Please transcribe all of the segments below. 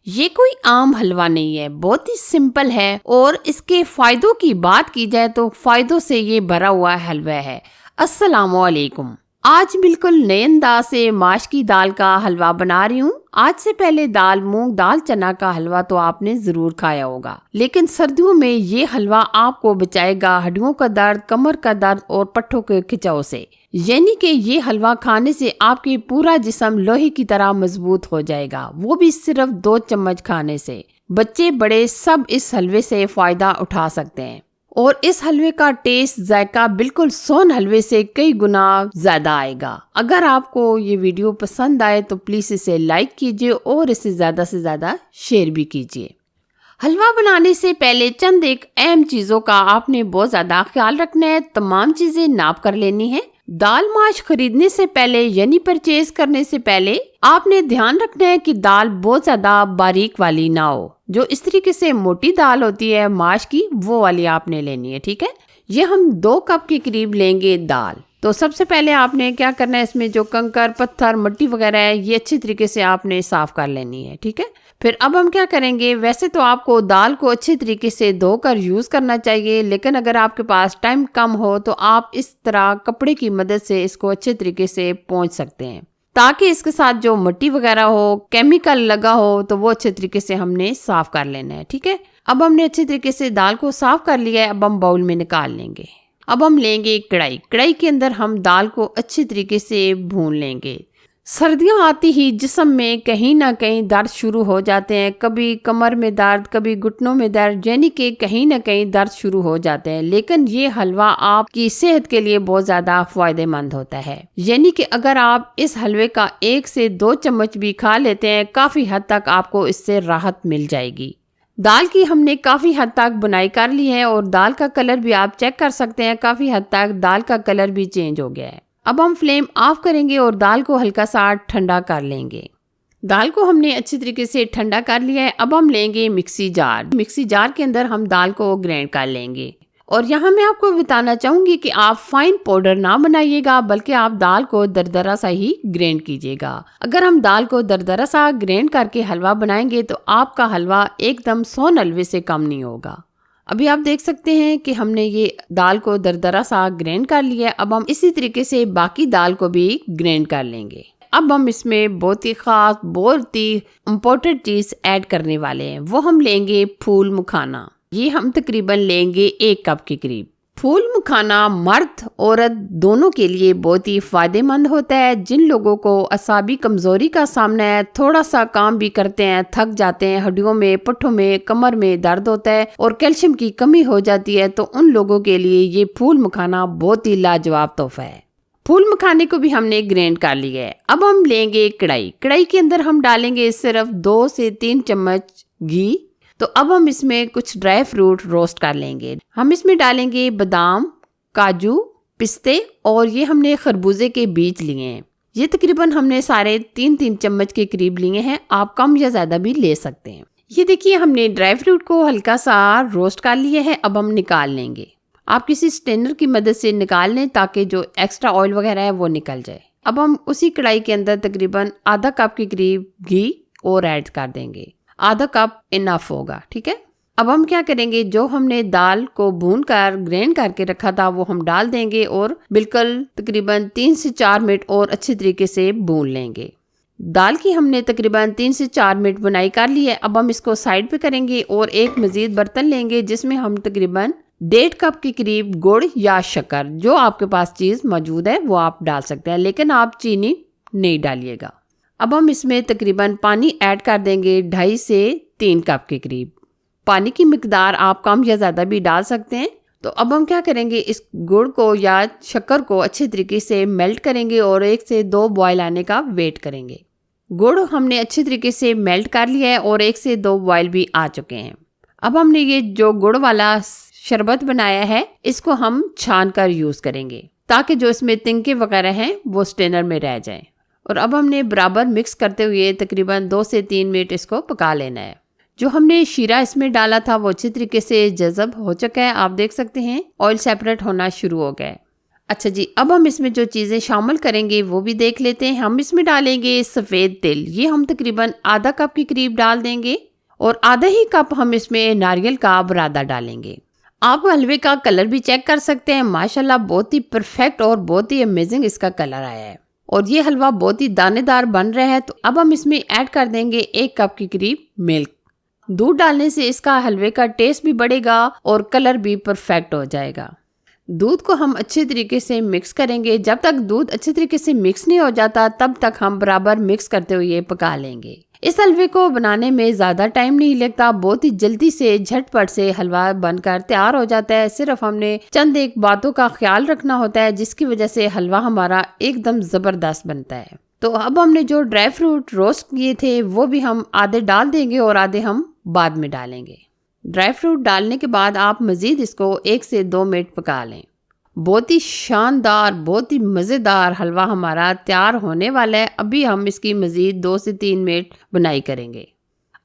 ये कोई आम हलवा नहीं है, बहुत ही सिंपल है और इसके फायदों की बात की जाए तो फायदों से ये भरा हुआ हलवा है। अस्सलामु अलैकुम। आज बिल्कुल नए अंदाज से माश की दाल का हलवा बना रही हूँ। आज से पहले दाल, मूंग दाल, चना का हलवा तो आपने जरूर खाया होगा, लेकिन सर्दियों में ये हलवा आपको बचाएगा हड्डियों का दर्द, कमर का दर्द और पट्टों के खिंचाव से। यानी कि ये हलवा खाने से आपकी पूरा जिस्म लोहे की तरह मजबूत हो जाएगा, वो भी सिर्फ 2 चम्मच खाने से। बच्चे बड़े सब इस हलवे से फायदा उठा सकते हैं और इस हलवे का टेस्ट, जायका बिल्कुल सोन हलवे से कई गुना ज्यादा आएगा। अगर आपको ये वीडियो पसंद आए तो प्लीज इसे लाइक कीजिए और इसे ज्यादा से ज्यादा शेयर भी कीजिए। हलवा बनाने से पहले चंद एक अहम चीजों का आपने बहुत ज्यादा ख्याल रखना है। तमाम चीजें नाप कर लेनी है। दाल माश खरीदने से पहले यानी परचेज करने से पहले आपने ध्यान रखना है कि दाल बहुत ज्यादा बारीक वाली ना हो। जो इस तरीके से मोटी दाल होती है माश की, वो वाली आपने लेनी है, ठीक है। ये हम 2 कप के करीब लेंगे दाल। तो सबसे पहले आपने क्या करना है, इसमें जो कंकर, पत्थर, मिट्टी वगैरह है ये अच्छी तरीके से आपने साफ कर लेनी है, ठीक है। फिर अब हम क्या करेंगे, वैसे तो आपको दाल को अच्छी तरीके से धोकर यूज करना चाहिए, लेकिन अगर आपके पास टाइम कम हो तो आप इस तरह कपड़े की मदद से इसको अच्छे तरीके से पोंछ सकते हैं, ताकि इसके साथ जो मिट्टी वगैरह हो, केमिकल लगा हो, तो वो अच्छे तरीके से हमने साफ कर लेना है, ठीक है। अब हमने अच्छे तरीके से दाल को साफ कर लिया है। अब हम बाउल में निकाल लेंगे। अब हम लेंगे कढ़ाई। कढ़ाई के अंदर हम दाल को अच्छी तरीके से भून लेंगे। सर्दियां आती ही जिस्म में कहीं ना कहीं दर्द शुरू हो जाते हैं, कभी कमर में दर्द, कभी घुटनों में दर्द, यानी कि कहीं ना कहीं दर्द शुरू हो जाते हैं। लेकिन ये हलवा आपकी सेहत के लिए बहुत ज्यादा फायदेमंद होता है। यानी कि अगर आप इस हलवे का 1 से 2 चम्मच भी खा लेते हैं, काफी हद तक आपको इससे राहत मिल जाएगी। दाल की हमने काफी हद तक बुनाई कर ली है और दाल का कलर भी आप चेक कर सकते हैं, काफी हद तक दाल का कलर भी चेंज हो गया है। अब हम फ्लेम ऑफ करेंगे और दाल को हल्का सा ठंडा कर लेंगे। दाल को हमने अच्छी तरीके से ठंडा कर लिया है। अब हम लेंगे मिक्सी जार। मिक्सी जार के अंदर हम दाल को ग्राइंड कर लेंगे। और यहाँ मैं आपको बताना चाहूंगी कि आप फाइन पाउडर ना बनाइएगा, बल्कि आप दाल को दरदरा सा ही ग्राइंड कीजिएगा। अगर हम दाल को दरदरा सा ग्राइंड करके हलवा बनाएंगे तो आपका हलवा एकदम सोन हलवे से कम नहीं होगा। अभी आप देख सकते हैं कि हमने ये दाल को दरदरा सा ग्राइंड कर लिया है। अब हम इसी तरीके से बाकी दाल को भी ग्राइंड कर लेंगे। अब हम इसमें बहुत ही खास, बहुत ही इम्पोर्टेंट चीज ऐड करने वाले हैं, वो हम लेंगे फूल मखाना। ये हम तकरीबन लेंगे 1 कप के करीब। फूल मखाना मर्द औरत दोनों के लिए बहुत ही फायदेमंद होता है। जिन लोगों को असाबी कमजोरी का सामना है, थोड़ा सा काम भी करते हैं, थक जाते हैं, हड्डियों में, पट्टों में, कमर में दर्द होता है और कैल्शियम की कमी हो जाती है, तो उन लोगों के लिए ये फूल मखाना बहुत ही लाजवाब तोहफा है। फूल मखाने को भी हमने ग्राइंड कर लिया है। अब हम लेंगे कढ़ाई। कढ़ाई के अंदर हम डालेंगे सिर्फ 2 से 3 चम्मच घी। तो अब हम इसमें कुछ ड्राई फ्रूट रोस्ट कर लेंगे। हम इसमें डालेंगे बादाम, काजू, पिस्ते और ये हमने खरबूजे के बीज लिए हैं। ये तकरीबन हमने सारे 3-3 चम्मच के करीब लिए हैं। आप कम या ज्यादा भी ले सकते हैं। ये देखिए हमने ड्राई फ्रूट को हल्का सा रोस्ट कर लिया है। अब हम निकाल लेंगे। आप किसी स्ट्रेनर की मदद से निकाल लें ताकि जो एक्स्ट्रा ऑयल वगैरह है वो निकल जाए। अब हम उसी कढ़ाई के अंदर तकरीबन आधा कप के करीब घी और ऐड कर देंगे। आधा कप इनफ होगा, ठीक है। अब हम क्या करेंगे, जो हमने दाल को भून कर ग्राइंड करके रखा था वो हम डाल देंगे और बिल्कुल तकरीबन 3 से 4 मिनट और अच्छी तरीके से भून लेंगे। दाल की हमने तकरीबन 3 से 4 मिनट बुनाई कर ली है। अब हम इसको साइड पे करेंगे और एक मजीद बर्तन लेंगे जिसमें हम तकरीबन 1.5 कप के करीब गुड़ या शक्कर, जो आपके पास चीज मौजूद है वो आप डाल सकते हैं, लेकिन आप चीनी नहीं डालिएगा। अब हम इसमें तकरीबन पानी ऐड कर देंगे 2.5 से 3 कप के करीब। पानी की मिकदार आप कम या ज़्यादा भी डाल सकते हैं। तो अब हम क्या करेंगे, इस गुड़ को या शक्कर को अच्छे तरीके से मेल्ट करेंगे और 1 से 2 बॉयल आने का वेट करेंगे। गुड़ हमने अच्छे तरीके से मेल्ट कर लिया है और 1 से 2 बॉयल भी आ चुके हैं। अब हमने ये जो गुड़ वाला शरबत बनाया है इसको हम छान कर यूज़ करेंगे ताकि जो इसमें तिनके वगैरह हैं वो स्ट्रेनर में रह जाएं। और अब हमने बराबर मिक्स करते हुए तकरीबन 2 से 3 मिनट इसको पका लेना है। जो हमने शीरा इसमें डाला था वो अच्छी तरीके से जज़ब हो चुका है। आप देख सकते हैं ऑयल सेपरेट होना शुरू हो गया है। अच्छा जी, अब हम इसमें जो चीज़ें शामिल करेंगे वो भी देख लेते हैं। हम इसमें डालेंगे सफ़ेद तिल, ये हम तकरीबन आधा कप के करीब डाल देंगे और आधा ही कप हम इसमें नारियल का बुरादा डालेंगे। आप हलवे का कलर भी चेक कर सकते हैं, माशाल्लाह बहुत ही परफेक्ट और बहुत ही अमेजिंग इसका कलर आया है और ये हलवा बहुत ही दानेदार बन रहा है। तो अब हम इसमें ऐड कर देंगे 1 कप के करीब मिल्क। दूध डालने से इसका हलवे का टेस्ट भी बढ़ेगा और कलर भी परफेक्ट हो जाएगा। दूध को हम अच्छे तरीके से मिक्स करेंगे। जब तक दूध अच्छे तरीके से मिक्स नहीं हो जाता तब तक हम बराबर मिक्स करते हुए पका लेंगे। इस हलवे को बनाने में ज़्यादा टाइम नहीं लगता, बहुत ही जल्दी से झटपट से हलवा बनकर तैयार हो जाता है। सिर्फ हमने चंद एक बातों का ख्याल रखना होता है जिसकी वजह से हलवा हमारा एकदम ज़बरदस्त बनता है। तो अब हमने जो ड्राई फ्रूट रोस्ट किए थे वो भी हम आधे डाल देंगे और आधे हम बाद में डालेंगे। ड्राई फ्रूट डालने के बाद आप मज़ीद इसको 1 से 2 मिनट पका लें। बहुत ही शानदार, बहुत ही मज़ेदार हलवा हमारा तैयार होने वाला है। अभी हम इसकी मज़ीद 2 से 3 मिनट बुनाई करेंगे।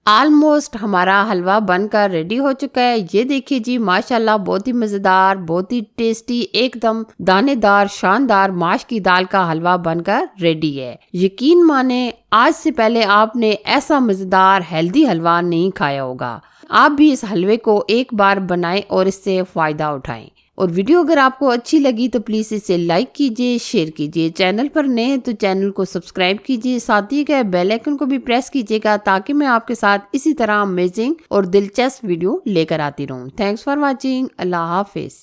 ऑलमोस्ट हमारा हलवा बनकर रेडी हो चुका है। ये देखिए जी, माशाल्लाह बहुत ही मज़ेदार, बहुत ही टेस्टी, एकदम दानेदार, शानदार माश की दाल का हलवा बनकर रेडी है। यकीन माने आज से पहले आपने ऐसा मज़ेदार हेल्दी हलवा नहीं खाया होगा। आप भी इस हलवे को एक बार बनाएं और इससे फ़ायदा उठाएं। और वीडियो अगर आपको अच्छी लगी तो प्लीज़ इसे लाइक कीजिए, शेयर कीजिए। चैनल पर नए हैं तो चैनल को सब्सक्राइब कीजिए, साथ ही के बेल आइकन को भी प्रेस कीजिएगा ताकि मैं आपके साथ इसी तरह अमेजिंग और दिलचस्प वीडियो लेकर आती रहूं। Thanks for watching. अल्लाह हाफिज़।